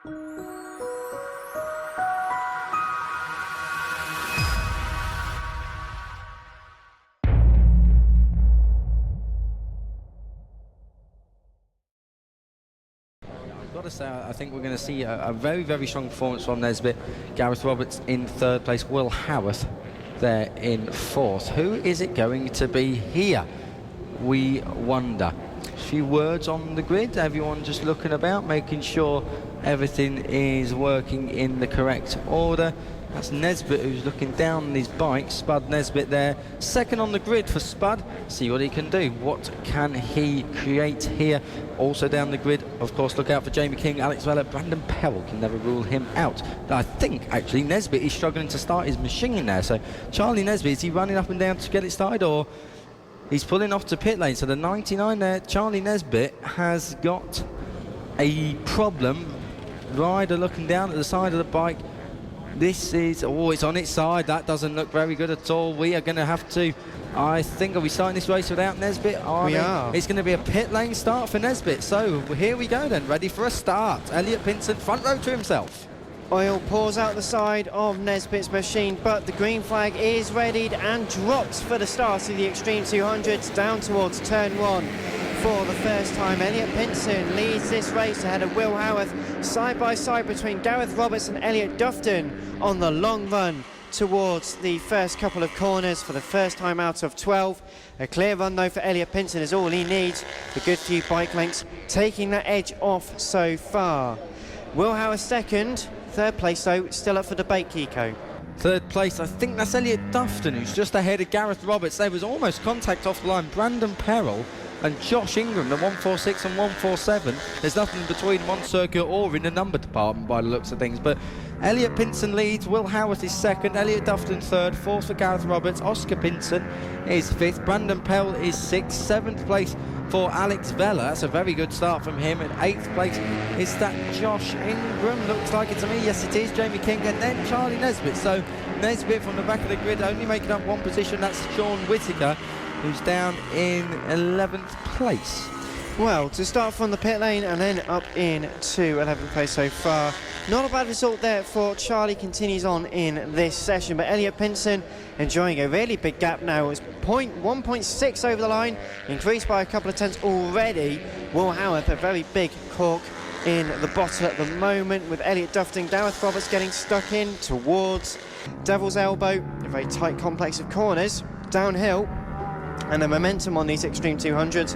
Got to say, I think we're going to see a very, very strong performance from Nesbitt. Gareth Roberts in third place, Will Howarth there in fourth. Who is it going to be here? We wonder. A few words on the grid, everyone just looking about, making sure everything is working in the correct order. That's Nesbitt who's looking down his bike. Spud Nesbitt there, second on the grid for Spud. See what he can do. What can he create here? Also down the grid, of course, look out for Jamie King, Alex Vella, Brandon Powell, can never rule him out. I think, actually, Nesbitt is struggling to start his machine there. So Charlie Nesbitt, is he running up and down to get it started, or he's pulling off to pit lane? So the 99 there, Charlie Nesbitt, has got a problem. Rider looking down at the side of the bike. This is, oh, it's on its side. That doesn't look very good at all. We are going to have to, I think, are we starting this race without Nesbitt? We are. It's going to be a pit lane start for Nesbitt. So here we go then, ready for a start. Elliot Pinson, front row to himself. Oil pours out the side of Nesbitt's machine, but the green flag is readied and drops for the start of the Extreme 200s down towards turn one. For the first time, Elliot Pinson leads this race ahead of Will Howarth, side by side between Gareth Roberts and Elliot Dufton on the long run towards the first couple of corners for the first time out of 12. A clear run though for Elliot Pinson is all he needs. A good few bike lengths, taking that edge off so far. Will Howarth second, third place though, still up for debate, Kiko. Third place, I think that's Elliot Dufton, who's just ahead of Gareth Roberts. There was almost contact off the line. Brandon Perrell and Josh Ingram, the 146 and 147. There's nothing between them on circuit or in the number department by the looks of things. But Elliot Pinson leads, Will Howarth is second, Elliot Dufton third, fourth for Gareth Roberts, Oscar Pinson is fifth, Brandon Pell is sixth, seventh place for Alex Vella. That's a very good start from him. And eighth place is that Josh Ingram. Looks like it to me. Yes, it is. Jamie King and then Charlie Nesbitt. So Nesbitt from the back of the grid only making up one position. That's Sean Whittaker, who's down in 11th place. Well, to start from the pit lane and then up in to 11th place so far. Not a bad result there for Charlie. Continues on in this session, but Elliot Pinson enjoying a really big gap now. It's 1.6 over the line, increased by a couple of tenths already. Will Howarth, a very big cork in the bottle at the moment, with Elliot Dufton, Gareth Roberts getting stuck in towards Devil's Elbow. A very tight complex of corners, downhill, and the momentum on these Extreme 200s,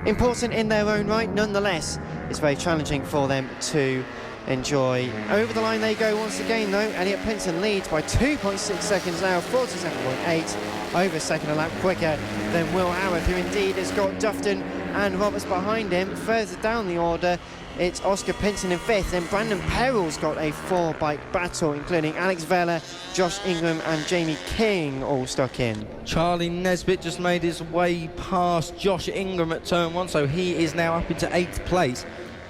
important in their own right, nonetheless, it's very challenging for them to enjoy. Over the line they go once again though. Elliot Pinson leads by 2.6 seconds now, 47.8, over a second a lap quicker than Will Howarth, who indeed has got Dufton and Roberts behind him. Further down the order, it's Oscar Pinson in fifth, then Brandon Perrell's got a four-bike battle, including Alex Vella, Josh Ingram and Jamie King all stuck in. Charlie Nesbitt just made his way past Josh Ingram at turn one, so he is now up into 8th place.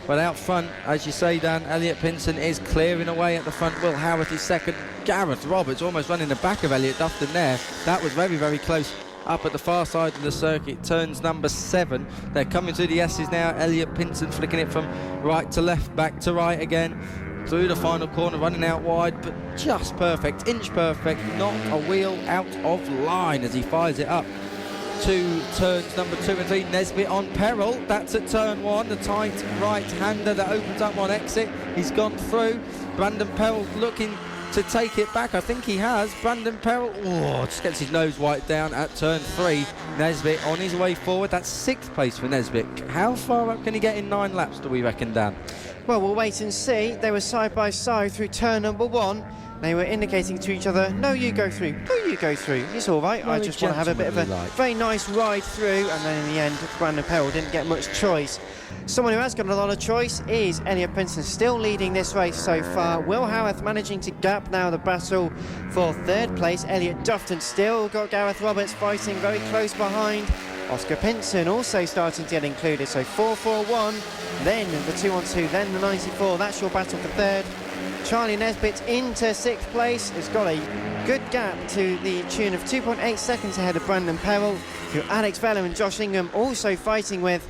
But out front, as you say, Dan, Elliot Pinson is clearing away at the front. Will Howarth is second. Gareth Roberts almost running the back of Elliot Dufton there. That was very, very close. Up at the far side of the circuit, turns number 7. They're coming through the S's now. Elliot Pinson flicking it from right to left, back to right again. Through the final corner, running out wide, but just perfect, inch perfect, not a wheel out of line as he fires it up to turns number 2 and 3. Nesbitt on peril. That's at turn 1. The tight right-hander that opens up on exit. He's gone through. Brandon Perrell looking to take it back. I think he has. Brandon Perrell, just gets his nose wiped down at turn 3. Nesbitt on his way forward. That's 6th place for Nesbitt. How far up can he get in 9 laps, do we reckon, Dan? Well, we'll wait and see. They were side by side through turn number 1. They were indicating to each other, no, you go through, no, you go through. It's all right. I just want to have a bit of a very nice ride through. And then in the end, Brandon Perrell didn't get much choice. Someone who has got a lot of choice is Elliot Pinson, still leading this race so far. Will Howarth managing to gap now the battle for 3rd place. Elliot Dufton still got Gareth Roberts fighting very close behind. Oscar Pinson also starting to get included. So 4-4-1, then the 2-1-2, then the 94. That's your battle for 3rd. Charlie Nesbitt into 6th place. Has got a good gap to the tune of 2.8 seconds ahead of Brandon Perrell, who Alex Vella and Josh Ingram also fighting with.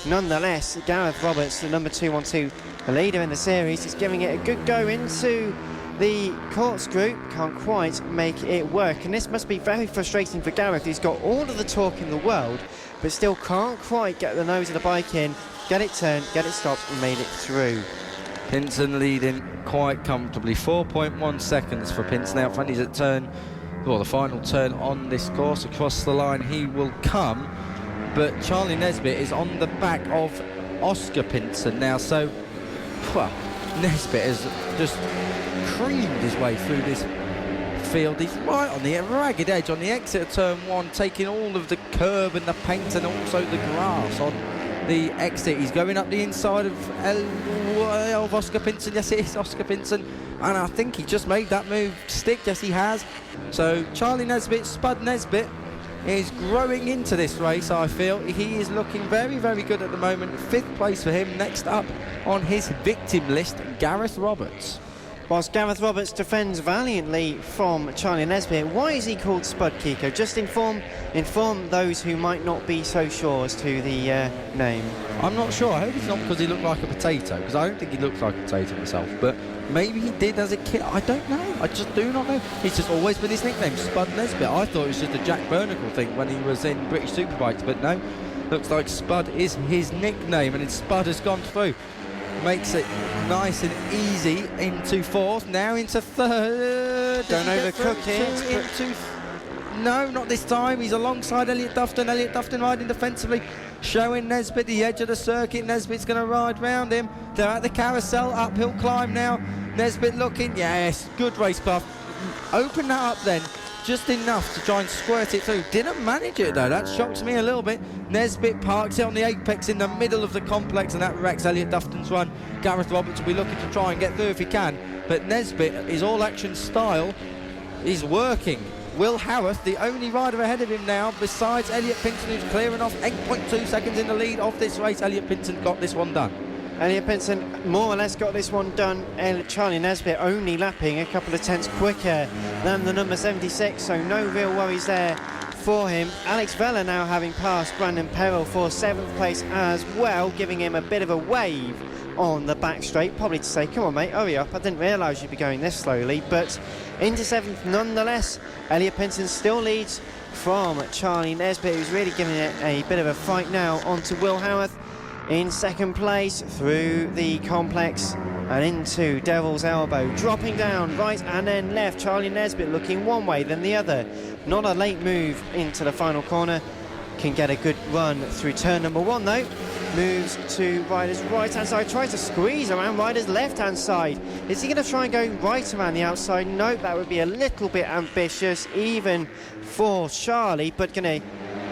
nonetheless, Gareth Roberts, the number 212, the leader in the series, is giving it a good go into the corkscrew. Can't quite make it work, and this must be very frustrating for Gareth, who's got all of the torque in the world, but still can't quite get the nose of the bike in, get it turned, get it stopped, and made it through. Pinson leading quite comfortably, 4.1 seconds for Pinson out front. He's at turn, well, the final turn on this course. Across the line he will come, but Charlie Nesbitt is on the back of Oscar Pinson now, so well, Nesbitt has just creamed his way through this field. He's right on the ragged edge on the exit of turn 1, taking all of the curb and the paint and also the grass on the exit. He's going up the inside of Oscar Pinson. Yes, it is Oscar Pinson, and I think he just made that move stick. Yes, he has. So Charlie Nesbitt, Spud Nesbitt, is growing into this race. I feel he is looking very, very good at the moment. 5th place for him. Next up on his victim list, Gareth Roberts. Whilst Gareth Roberts defends valiantly from Charlie Nesbitt, why is he called Spud, Kiko? Just inform those who might not be so sure as to the name. I'm not sure. I hope it's not because he looked like a potato, because I don't think he looks like a potato himself, but maybe he did as a kid. I don't know. I just do not know. It's just always been his nickname, Spud Nesbitt. I thought it was just a Jack Bernacle thing when he was in British Superbikes, but no. Looks like Spud is his nickname, and Spud has gone through. Makes it nice and easy into 4th, now into 3rd. Don't overcook it. No, not this time. He's alongside Elliot Dufton. Elliot Dufton riding defensively, showing Nesbitt the edge of the circuit. Nesbitt's going to ride round him. They're at the carousel, uphill climb now. Nesbitt looking, yes, good racecraft. Open that up then, just enough to try and squirt it through. Didn't manage it though, that shocks me a little bit. Nesbitt parks it on the apex in the middle of the complex, and that wrecks Elliot Dufton's run. Gareth Roberts will be looking to try and get through if he can, but Nesbitt, his all-action style is working. Will Howarth, the only rider ahead of him now, besides Elliot Pinson, who's clearing off 8.2 seconds in the lead of this race. Elliot Pinson got this one done. Elliot Pinson more or less got this one done. Charlie Nesbitt only lapping a couple of tenths quicker than the number 76, so no real worries there for him. Alex Vella now having passed Brandon Perrill for 7th place as well, giving him a bit of a wave on the back straight, probably to say, come on mate, hurry up, I didn't realise you'd be going this slowly, but into 7th nonetheless. Elliot Pinson still leads from Charlie Nesbitt, who's really giving it a bit of a fight now, onto Will Howarth in 2nd place through the complex and into Devil's Elbow, dropping down right and then left. Charlie Nesbitt looking one way then the other. Not a late move into the final corner, can get a good run through turn number 1 though. Moves to rider's right hand side, tries to squeeze around rider's left hand side. Is he going to try and go right around the outside? Nope, that would be a little bit ambitious even for Charlie, but going to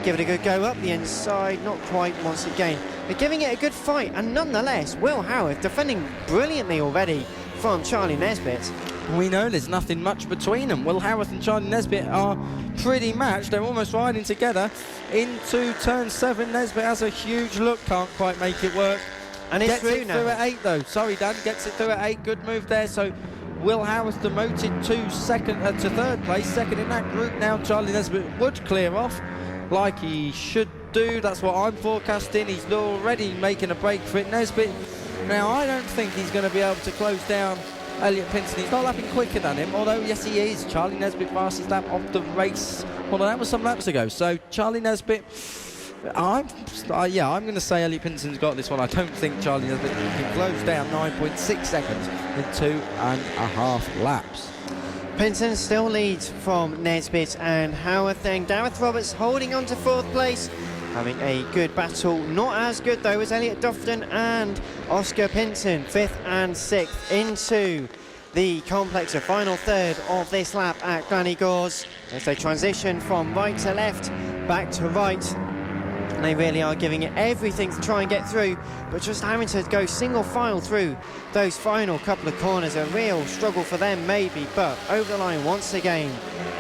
give it a good go up the inside, not quite once again. They're giving it a good fight, and nonetheless, Will Howarth defending brilliantly already from Charlie Nesbitt. We know there's nothing much between them. Will Howarth and Charlie Nesbitt are pretty matched. They're almost riding together into turn 7. Nesbitt has a huge look, can't quite make it work. And it's through now. Through at 8 though. Sorry Dan, gets it through at 8. Good move there. So Will Howarth demoted to 3rd place. 2nd in that group now. Charlie Nesbitt would clear off like he should do. That's what I'm forecasting. He's already making a break for it. Nesbitt, now I don't think he's going to be able to close down Elliot Pinson. He's not lapping quicker than him, although yes he is. Charlie Nesbitt fastest lap of the race, although that was some laps ago. So Charlie Nesbitt, I'm going to say Elliot Pinson's got this one. I don't think Charlie Nesbitt can close down 9.6 seconds in 2.5 laps. Pinson still leads from Nesbitt and Howarth, then Gareth Roberts holding on to 4th place, having a good battle. Not as good though as Elliot Dufton and Oscar Pinson, 5th and 6th into the complex, a final 3rd of this lap at Granny Gores as they transition from right to left, back to right. And they really are giving it everything to try and get through, but just having to go single file through those final couple of corners, a real struggle for them maybe, but over the line once again.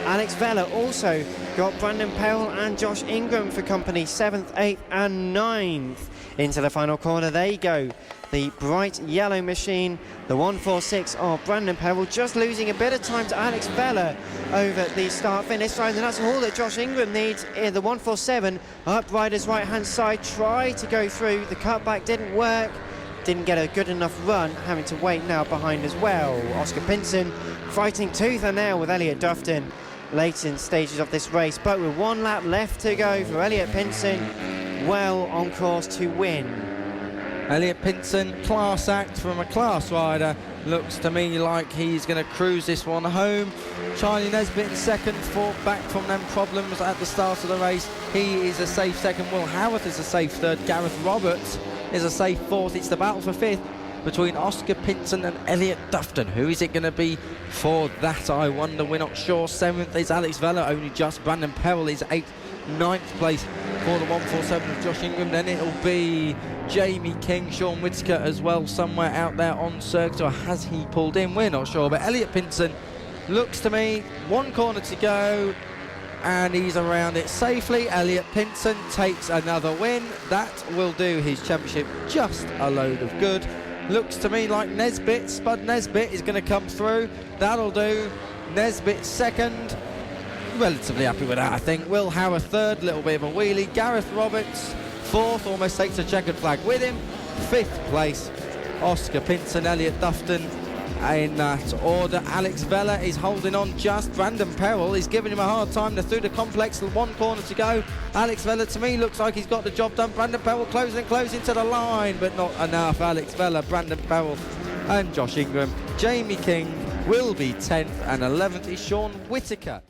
Alex Vella also got Brandon Powell and Josh Ingram for company, 7th, 8th and 9th. Into the final corner they go. The bright yellow machine, the 146 of Brandon Powell, just losing a bit of time to Alex Vella over the start-finish line, and that's all that Josh Ingram needs in the 147. Up Ryder's right-hand side, tried to go through, the cutback didn't work, didn't get a good enough run, having to wait now behind as well. Oscar Pinson fighting tooth and nail with Elliot Dufton late in stages of this race, but with 1 lap left to go for Elliot Pinson, well on course to win. Elliot Pinson, class act from a class rider. Looks to me like he's going to cruise this one home. Charlie Nesbitt in second, fought back from them problems at the start of the race. He is a safe second. Will Howarth is a safe third. Gareth Roberts is a safe fourth. It's the battle for fifth between Oscar Pinson and Elliot Dufton. Who is it going to be for that, I wonder? We're not sure. 7th is Alex Vella, only just. Brandon Powell is 8th. 9th place for the 147 of Josh Ingram. Then it'll be Jamie King, Sean Whittaker as well, somewhere out there on circuit, or has he pulled in? We're not sure, but Elliot Pinson looks to me 1 corner to go and he's around it safely. Elliot Pinson takes another win. That will do his championship just a load of good. Looks to me like Nesbitt, Spud Nesbitt is going to come through. That'll do. Nesbitt second. Relatively happy with that, I think. Will Howarth third, little bit of a wheelie. Gareth Roberts fourth, almost takes a checkered flag with him. 5th place, Oscar Pinson, Elliot Dufton in that order. Alex Vella is holding on just. Brandon Powell is giving him a hard time. They're through the complex, 1 corner to go. Alex Vella, to me, looks like he's got the job done. Brandon Powell closing to the line, but not enough. Alex Vella, Brandon Powell and Josh Ingram. Jamie King will be 10th, and 11th is Sean Whittaker.